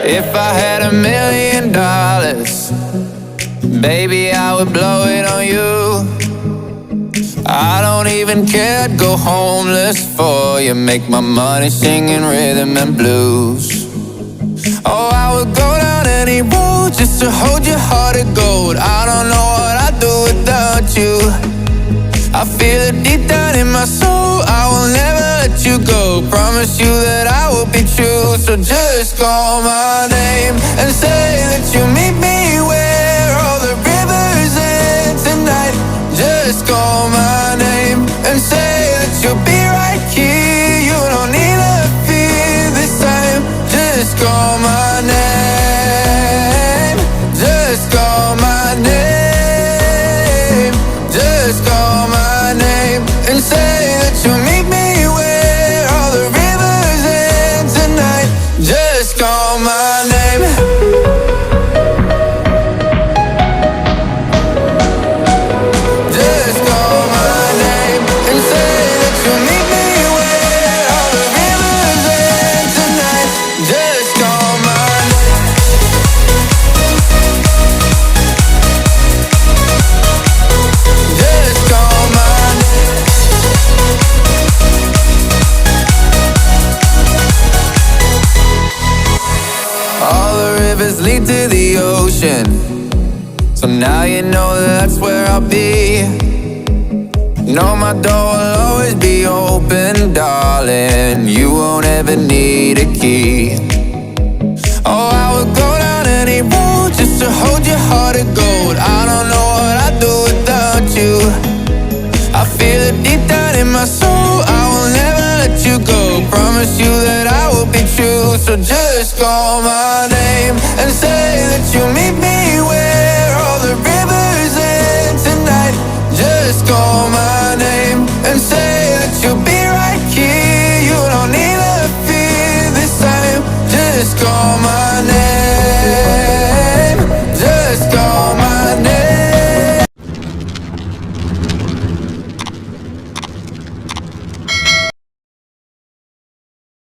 If I had $1,000,000, baby, I would blow it on you. I don't even care, I'd go homeless for you. Make my money singing rhythm and blues. Oh, I would go down any road just to hold your heart of gold. I don't know what I'd do without you. I feel it deep down in my soul, I will never let you go. Promise you that I will be true. So just call my name and say that you'll meet me where all the rivers end tonight. Just call my name and say that you'll be right here. You don't need to fear this time. Just call my name. Just call my name. Just call my name and say that you'll meet me where all the rivers end tonight. Just call my name. Just call my name and say that you'll meet me where all the rivers end tonight. Just call my name. Just call my name. All the rivers lead to the ocean, so now you know that's where I'll be. Know my door will always be open, darling. You won't ever need a key. Oh, I would go down any road just to hold your heart of gold. I don't know what I'd do without you. I feel it deep down in my soul, I will never let you go. Promise you that I will be true. So just call my name and say that you'll meet me